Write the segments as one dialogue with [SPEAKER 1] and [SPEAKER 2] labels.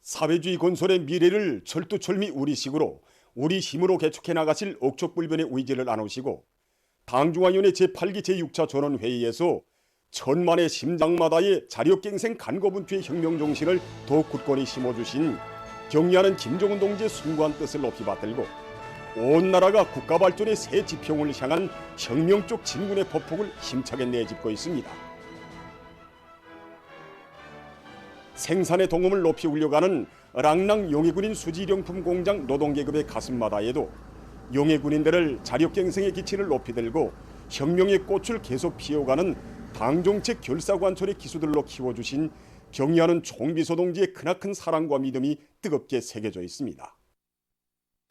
[SPEAKER 1] 사회주의 건설의 미래를 철두철미 우리식으로 우리 힘으로 개척해 나가실 옥촉불변의 의지를 나누시고 당중앙위원회 제8기 제6차 전원회의에서 천만의 심장마다의 자력갱생 간거분투의 혁명정신을 더욱 굳건히 심어주신 경의하는 김정은 동지의 숭고한 뜻을 높이 받들고 온 나라가 국가발전의 새 지평을 향한 혁명적 진군의 법폭을 힘차게 내짚고 있습니다. 생산의 동음을 높이 울려가는 랑랑 용해군인 수지령품 공장 노동계급의 가슴마다에도 용해군인들을 자력갱생의 기치를 높이 들고 혁명의 꽃을 계속 피워가는 당정책 결사관철의 기수들로 키워주신 경의하는 총비서 동지의 크나큰 사랑과 믿음이 뜨겁게 새겨져 있습니다.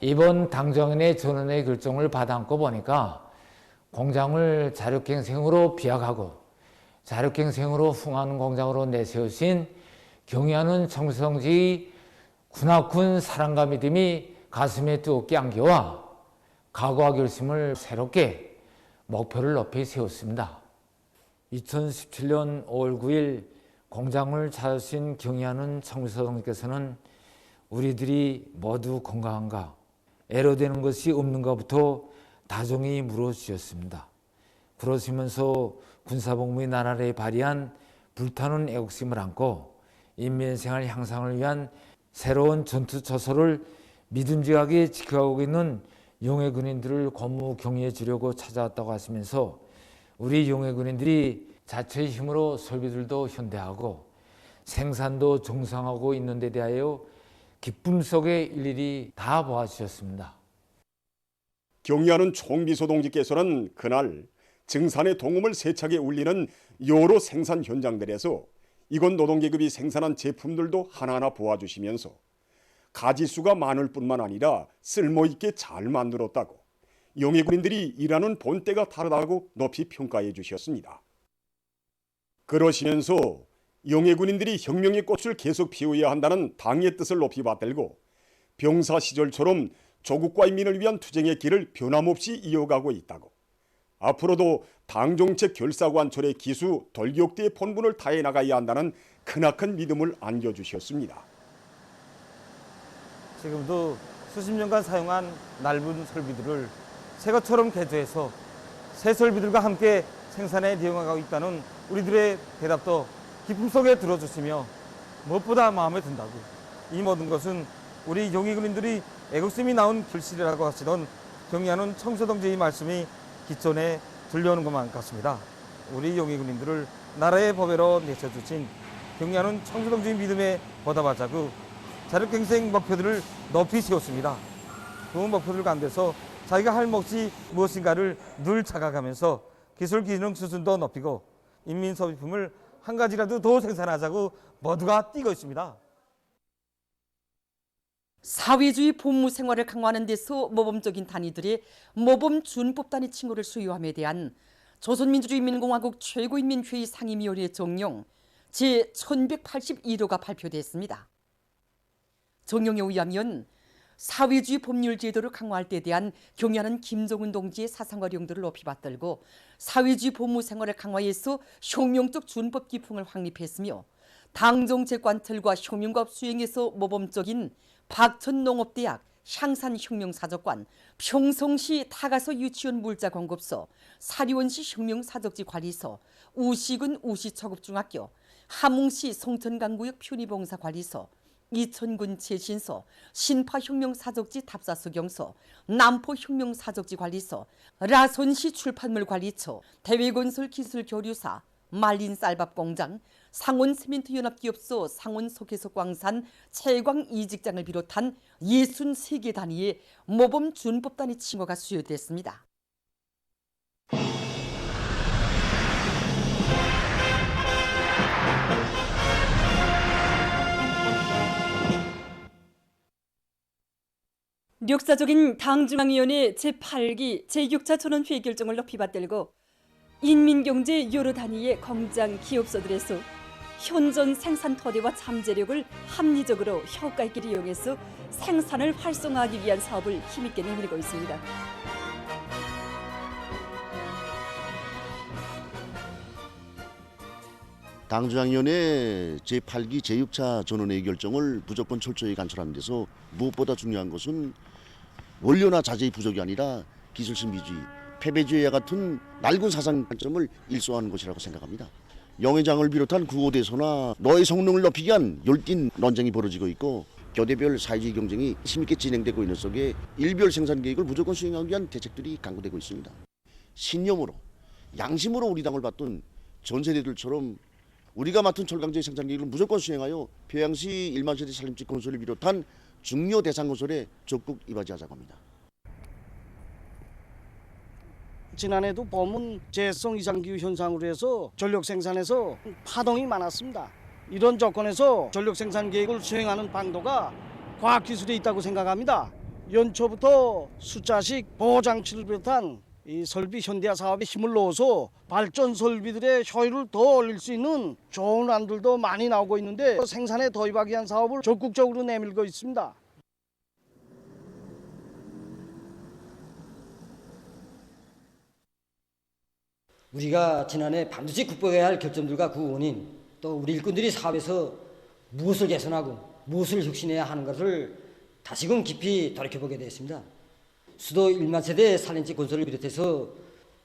[SPEAKER 2] 이번 당정인의 전원의 결정을 받아안고 보니까 공장을 자력갱생으로 비약하고 자력갱생으로 흥하는 공장으로 내세우신 경의하는 청수동지의 군악군 사랑과 믿음이 가슴에 뜨겁게 안겨와 각오와 결심을 새롭게 목표를 높이 세웠습니다. 2017년 5월 9일 공장을 찾으신 경의하는 청수동지께서는 우리들이 모두 건강한가, 애로되는 것이 없는가부터 다정히 물어주셨습니다. 그러시면서 군사복무의 나라를 발휘한 불타는 애국심을 안고 인민생활 향상을 위한 새로운 전투 처소를 믿음직하게 지켜가고 있는 용해 군인들을 고무 격려해 주려고 찾아왔다고 하시면서 우리 용해 군인들이 자체의 힘으로 설비들도 현대하고 생산도 정상화하고 있는 데 대하여 기쁨 속에 일일이 다 보아주셨습니다.
[SPEAKER 1] 경의하는 총비서 동지께서는 그날 증산의 동음을 세차게 울리는 여러 생산 현장들에서 이곳 노동계급이 생산한 제품들도 하나하나 보아주시면서 가지수가 많을 뿐만 아니라 쓸모있게 잘 만들었다고 용해군인들이 일하는 본때가 다르다고 높이 평가해 주셨습니다. 그러시면서 용해군인들이 혁명의 꽃을 계속 피워야 한다는 당의 뜻을 높이 받들고 병사 시절처럼 조국과 인민을 위한 투쟁의 길을 변함없이 이어가고 있다고, 앞으로도 당정책 결사관철의 기수 돌격대의 본분을 다해 나가야 한다는 크나큰 믿음을 안겨주셨습니다.
[SPEAKER 3] 지금도 수십 년간 사용한 낡은 설비들을 새 것처럼 개조해서 새 설비들과 함께 생산에 대응하고 있다는 우리들의 대답도 기쁨 속에 들어주시며 무엇보다 마음에 든다고, 이 모든 것은 우리 용해군인들이 애국심이 나온 결실이라고 하시던 경의하는 청수동지의 말씀이 기존에 들려오는 것만 같습니다. 우리 용해군인들을 나라의 법외로 내세주신 경의하는 청수동지의 믿음에 보답하자고 자력갱생 목표들을 높이 세웠습니다. 그 목표들 가운데서 자기가 할 몫이 무엇인가를 늘 찾아가면서 기술 기능 수준도 높이고 인민 소비품을 한 가지라도 더 생산하자고 모두가 뛰고 있습니다.
[SPEAKER 4] 사회주의 본무 생활을 강화하는 데서 모범적인 단위들의 모범 준법 단위 칭호를 수여함에 대한 조선민주주의인민공화국 최고인민회의 상임위원회 정령 제1181호가 발표됐습니다. 정령에 의하면 사회주의 법률 제도를 강화할 때에 대한 경의하는 김정은 동지의 사상과 령들을 높이 받들고 사회주의 법무 생활을 강화해서 혁명적 준법 기풍을 확립했으며 당정책 관철과 혁명과업 수행에서 모범적인 박천농업대학 향산혁명사적관, 평성시 타가서 유치원 물자공급소, 사리원시 혁명사적지 관리소, 우시군 우시초급중학교, 함흥시 송천강구역 편의봉사관리소, 이천군 제신소, 신파혁명사적지 탑사수경소, 남포혁명사적지관리소, 라손시 출판물관리처, 대외건설기술교류사, 말린쌀밥공장, 상온시멘트연합기업소 상온소개소광산 채광 이직장을 비롯한 63개 단위의 모범 준법 단위 칭호가 수여됐습니다. 역사적인 당중앙위원회 제8기 제6차 전원회의 결정을 높이 받들고 인민경제 여러 단위의 공장 기업소들에서 현존 생산 토대와 잠재력을 합리적으로 효과 있게 이용해서 생산을 활성화하기 위한 사업을 힘있게 내밀고 있습니다.
[SPEAKER 5] 당중앙위원회 제8기 제6차 전원회의 결정을 무조건 철저히 관철하는 데서 무엇보다 중요한 것은 원료나 자재의 부족이 아니라 기술 신비주의, 패배주의와 같은 낡은 사상 관점을 일소하는 것이라고 생각합니다. 영회장을 비롯한 구호대소나 너의 성능을 높이기 위한 열띤 논쟁이 벌어지고 있고 교대별 사회주의 경쟁이 힘있게 진행되고 있는 속에 일별 생산 계획을 무조건 수행하기 위한 대책들이 강구되고 있습니다. 신념으로, 양심으로 우리 당을 봤던 전 세대들처럼 우리가 맡은 철강제 생산 계획을 무조건 수행하여 평양시 1만 세대 살림집 건설을 비롯한 중요 대상 건설에 적극 이바지하자고 합니다.
[SPEAKER 6] 지난해도 봄은 재해성 이상기후 현상으로 해서 전력 생산에서 파동이 많았습니다. 이런 조건에서 전력 생산 계획을 수행하는 방도가 과학기술에 있다고 생각합니다. 연초부터 숫자식 보호장치를 비롯한 이 설비 현대화 사업에 힘을 넣어서 발전 설비들의 효율을 더 올릴 수 있는 좋은 안들도 많이 나오고 있는데 생산에 도입하기 위한 사업을 적극적으로 내밀고 있습니다.
[SPEAKER 7] 우리가 지난해 반드시 극복해야 할 결점들과 그 원인, 또 우리 일꾼들이 사업에서 무엇을 개선하고 무엇을 혁신해야 하는 것을 다시금 깊이 돌이켜보게 되었습니다. 수도 1만 세대 살림집 건설을 비롯해서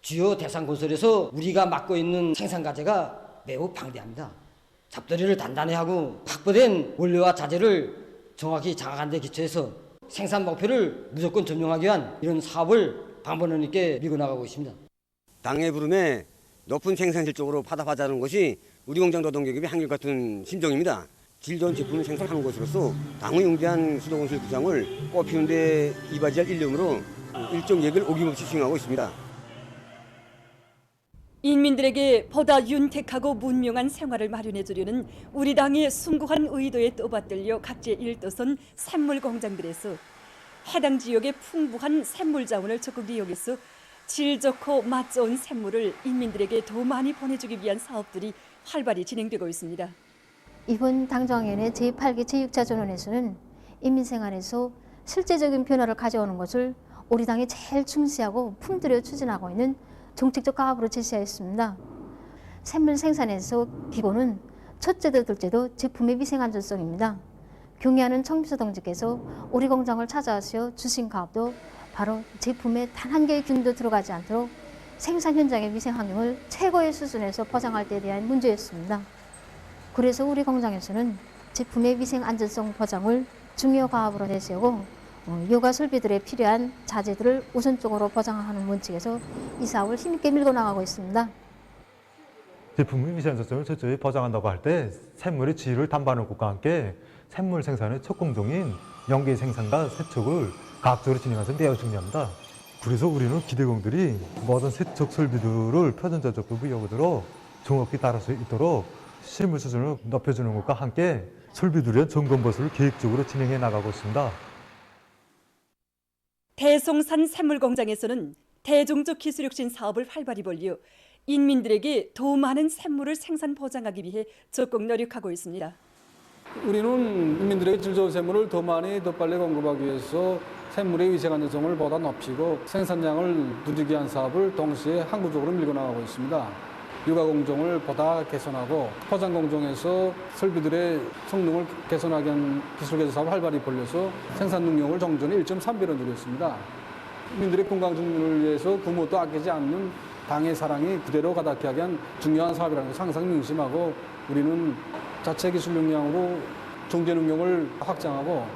[SPEAKER 7] 주요 대상 건설에서 우리가 맡고 있는 생산 과제가 매우 방대합니다. 잡다리를 단단히 하고 확보된 원료와 자재를 정확히 장악한 데 기초해서 생산 목표를 무조건 점령하기 위한 이런 사업을 방법론 있게 밀고 나가고 있습니다.
[SPEAKER 8] 당의 부름에 높은 생산 실적으로 파답하자는 것이 우리 공장 노동계급의 한결같은 심정입니다. 질 좋은 제품을 생산하는 것으로서 당의 용대한 수도건설 구장을 꽃피운 데 이바지할 일념으로 일정 계획을 어김없이 수행하고 있습니다.
[SPEAKER 4] 인민들에게 보다 윤택하고 문명한 생활을 마련해 주려는 우리 당의 숭고한 의도에 떠받들려 각지에 일떠선 샘물 공장들에서 해당 지역의 풍부한 샘물 자원을 적극 이용해서 질 좋고 맛 좋은 샘물을 인민들에게 더 많이 보내주기 위한 사업들이 활발히 진행되고 있습니다.
[SPEAKER 9] 이번 당정위원회 제8기 제6차 전원에서는 인민생활에서 실제적인 변화를 가져오는 것을 우리 당이 제일 중시하고 품들여 추진하고 있는 정책적 과업으로 제시하였습니다. 샘물 생산에서 기본은 첫째도 둘째도 제품의 위생안전성입니다. 경의하는 청비서 동지께서 우리 공장을 찾아와서 주신 가업도 바로 제품에 단 한 개의 균도 들어가지 않도록 생산 현장의 위생 환경을 최고의 수준에서 보장할 때에 대한 문제였습니다. 그래서 우리 공장에서는 제품의 위생 안전성 보장을 중요 과업으로 내세우고 요가 설비들에 필요한 자재들을 우선적으로 보장하는 원칙에서 이 사업을 힘있게 밀고 나가고 있습니다.
[SPEAKER 10] 제품의 위생 안전성을 철저히 보장한다고 할 때 샘물의 질을 담보하는 것과 함께 샘물 생산의 첫 공정인 연계 생산과 세척을 과학적으로 진행하는 것은 매우 중요합니다. 그래서 우리는 기대공들이 모든 세척 설비들을 표준자적으로 부여하도록 정확히 따를 수 있도록 실물 수준을 높여주는 것과 함께 설비들의 점검 보수를 계획적으로 진행해 나가고 있습니다.
[SPEAKER 4] 대송산 샘물 공장에서는 대중적 기술혁신 사업을 활발히 벌려 인민들에게 더 많은 샘물을 생산 보장하기 위해 적극 노력하고 있습니다.
[SPEAKER 11] 우리는 인민들에게 질 좋은 샘물을 더 많이 더 빨리 공급하기 위해서 샘물의 위생 안전성을 보다 높이고 생산량을 부지기 위한 사업을 동시에 항구적으로 밀고 나가고 있습니다. 유가 공정을 보다 개선하고 포장 공정에서 설비들의 성능을 개선하기 위한 기술 개선 사업을 활발히 벌려서 생산 능력을 정전에 1.3배로 늘렸습니다. 인민들의 건강 증진을 위해서 부모도 아끼지 않는 당의 사랑이 그대로 가닿게 하기 위한 중요한 사업이라는 것을 항상 명심하고 우리는 자체 기술 역량으로 종제 능력을 확장하고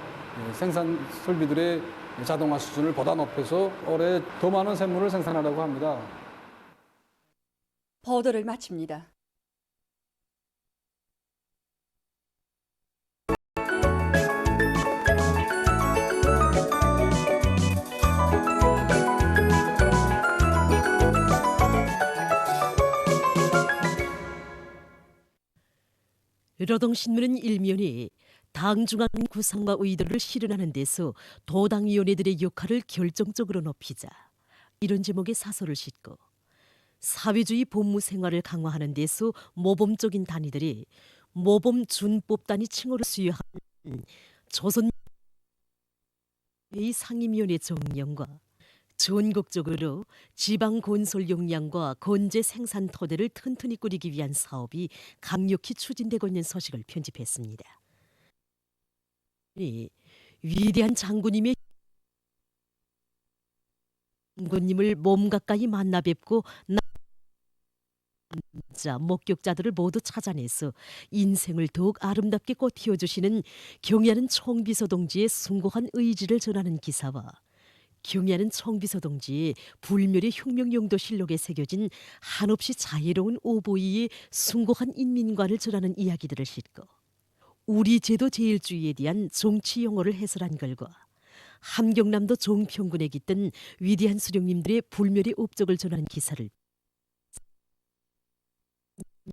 [SPEAKER 11] 생산 설비들의 자동화 수준을 보다 높여서 올해 더 많은 샘물을 생산하려고 합니다.
[SPEAKER 4] 보도를 마칩니다.
[SPEAKER 12] 노동신문은 일면이 당 중앙 구상과 의도를 실현하는 데서 도당위원회들의 역할을 결정적으로 높이자 이런 제목의 사설을 싣고 사회주의 법무 생활을 강화하는 데서 모범적인 단위들이 모범 준법 단위 칭호를 수여한 조선회의 상임위원회 정령과 전국적으로 지방 건설 역량과 건재 생산 토대를 튼튼히 꾸리기 위한 사업이 강력히 추진되고 있는 소식을 편집했습니다. 위대한 장군님의 장군님을 몸 가까이 만나 뵙고 목격자들을 모두 찾아내서 인생을 더욱 아름답게 꽃피워주시는 경애하는 총비서 동지의 숭고한 의지를 전하는 기사와 경애하는 총비서 동지의 불멸의 혁명용도실록에 새겨진 한없이 자애로운 오보이의 숭고한 인민관을 전하는 이야기들을 싣고 우리 제도 제일주의에 대한 정치 용어를 해설한 결과 함경남도 종평군에 깃든 위대한 수령님들의 불멸의 업적을 전하는 기사를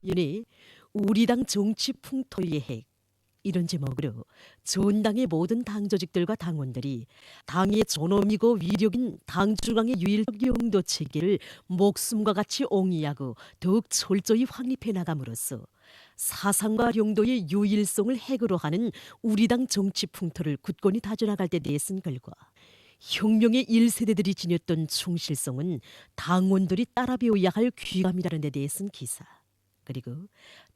[SPEAKER 12] 연예 우리 당 정치 풍토의 핵 이런 제목으로 전당의 모든 당 조직들과 당원들이 당의 존엄이고 위력인 당 중앙의 유일적 용도 체계를 목숨과 같이 옹이하고 더욱 철저히 확립해 나감으로써 사상과 용도의 유일성을 핵으로 하는 우리 당 정치 풍토를 굳건히 다져나갈 때 내쓴 결과 혁명의 1세대들이 지녔던 충실성은 당원들이 따라 배워야 할 귀감이라는 데 대해 쓴 기사, 그리고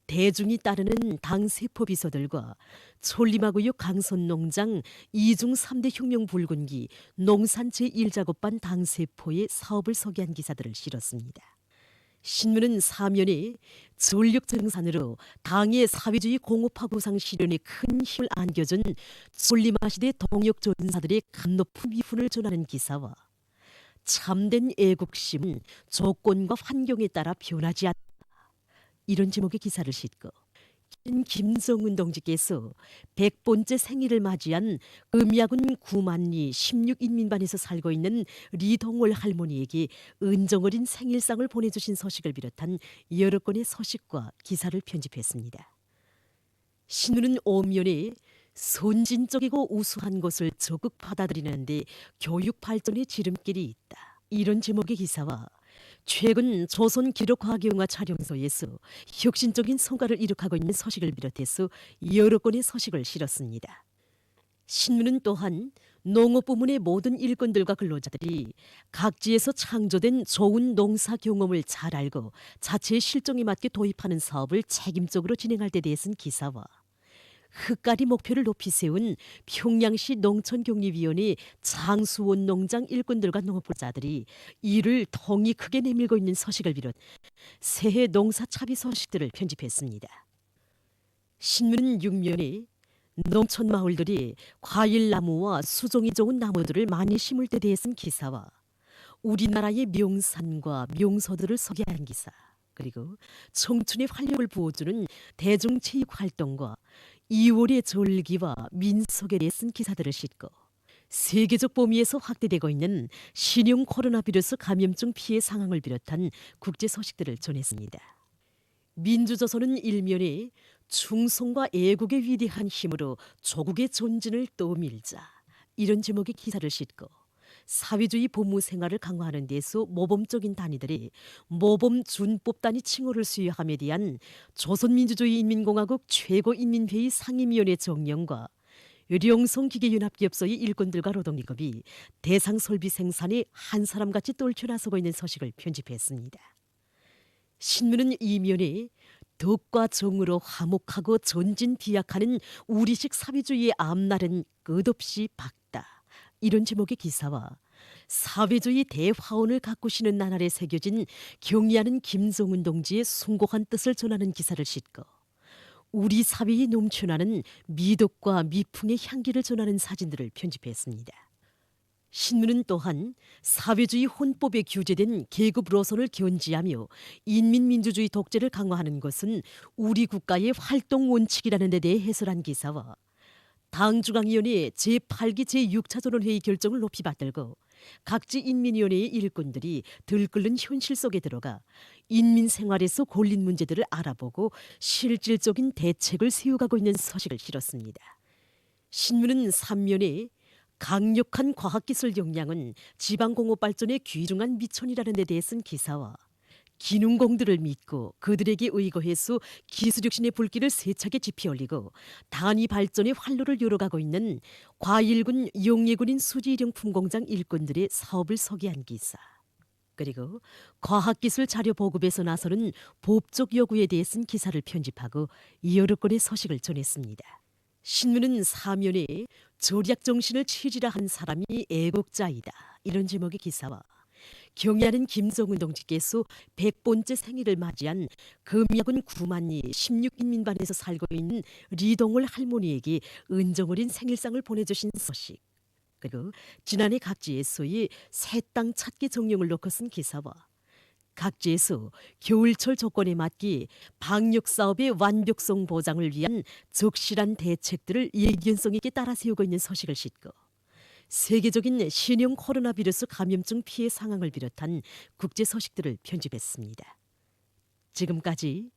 [SPEAKER 12] 대중이 따르는 당 세포비서들과 촐림하구역 강선농장 2중 3대 혁명 불군기 농산 제1작업반 당세포의 사업을 소개한 기사들을 실었습니다. 신문은 사면에 전력 정산으로 당의 사회주의 공업화 구상 실현에 큰 힘을 안겨준 촐림하시대 동역 전사들의 값높은 위훈을 전하는 기사와 참된 애국심은 조건과 환경에 따라 변하지 않는다. 이런 제목의 기사를 싣고 김정은 동지께서 100번째 생일을 맞이한 음야군 구만리 16인민반에서 살고 있는 리동월 할머니에게 은정어린 생일상을 보내주신 소식을 비롯한 여러 건의 소식과 기사를 편집했습니다. 신문은 오면에 선진적이고 우수한 것을 적극 받아들이는데 교육 발전의 지름길이 있다. 이런 제목의 기사와 최근 조선기록과학영화 촬영소에서 혁신적인 성과를 이룩하고 있는 소식을 비롯해서 여러 건의 소식을 실었습니다. 신문은 또한 농업부문의 모든 일꾼들과 근로자들이 각지에서 창조된 좋은 농사 경험을 잘 알고 자체의 실정에 맞게 도입하는 사업을 책임적으로 진행할 때 대해 쓴 기사와 흑가리 목표를 높이 세운 평양시 농촌격리위원회 장수원 농장 일꾼들과 농업부자들이 이를 통이 크게 내밀고 있는 소식을 비롯 새해 농사 차비 소식들을 편집했습니다. 신문은 6면에 농촌 마을들이 과일나무와 수종이 좋은 나무들을 많이 심을 때 대해 쓴 기사와 우리나라의 명산과 명소들을 소개한 기사, 그리고 청춘의 활력을 부어주는 대중체육활동과 2월의 절기와 민속에 대해 쓴 기사들을 싣고 세계적 범위에서 확대되고 있는 신형 코로나 바이러스 감염증 피해 상황을 비롯한 국제 소식들을 전했습니다. 민주조선은 일면에 충성과 애국의 위대한 힘으로 조국의 존진을 떠밀자 이런 제목의 기사를 싣고 사회주의 법무 생활을 강화하는 데서 모범적인 단위들이 모범준법단위 칭호를 수여함에 대한 조선민주주의인민공화국 최고인민회의 상임위원회 정령과 령성기계연합기업소의 일꾼들과 노동기업이 대상설비 생산에 한 사람같이 떨쳐나서고 있는 소식을 편집했습니다. 신문은 이면에 덕과 정으로 화목하고 전진비약하는 우리식 사회주의의 앞날은 끝없이 밝다. 이런 제목의 기사와 사회주의 대화원을 가꾸시는 나날에 새겨진 경의하는 김정은 동지의 숭고한 뜻을 전하는 기사를 싣고 우리 사회에 넘쳐나는 미덕과 미풍의 향기를 전하는 사진들을 편집했습니다. 신문은 또한 사회주의 헌법에 규제된 계급 노선을 견지하며 인민민주주의 독재를 강화하는 것은 우리 국가의 활동 원칙이라는 데 대해 해설한 기사와 당중앙위원회 제8기 제6차 전원회의 결정을 높이 받들고 각지 인민위원회의 일꾼들이 들끓는 현실 속에 들어가 인민생활에서 골린 문제들을 알아보고 실질적인 대책을 세워가고 있는 소식을 실었습니다. 신문은 3면에 강력한 과학기술 역량은 지방공업 발전에 귀중한 미천이라는 데 대해 쓴 기사와 기능공들을 믿고 그들에게 의거해서 기술혁신의 불길을 세차게 지피올리고 단위 발전의 활로를 열어가고 있는 과일군 용예군인 수지일용품 공장 일꾼들의 사업을 소개한 기사. 그리고 과학기술 자료 보급에서 나서는 법적 요구에 대해 쓴 기사를 편집하고 여러 건의 소식을 전했습니다. 신문은 사면에 조략 정신을 취지라 한 사람이 애국자이다. 이런 제목의 기사와 경의하는 김정은 동지께서 100번째 생일을 맞이한 금야군 구만리 16인민반에서 살고 있는 리동월 할머니에게 은정 어린 생일상을 보내주신 소식, 그리고 지난해 각지에서의 새 땅 찾기 정령을 놓고 쓴 기사와 각지에서 겨울철 조건에 맞게 방역사업의 완벽성 보장을 위한 적실한 대책들을 예견성 있게 따라 세우고 있는 소식을 싣고 세계적인 신형 코로나 바이러스 감염증 피해 상황을 비롯한 국제 소식들을 편집했습니다. 지금까지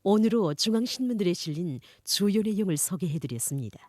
[SPEAKER 12] 오늘로 중앙신문들에 실린 주요 내용을 소개해드렸습니다.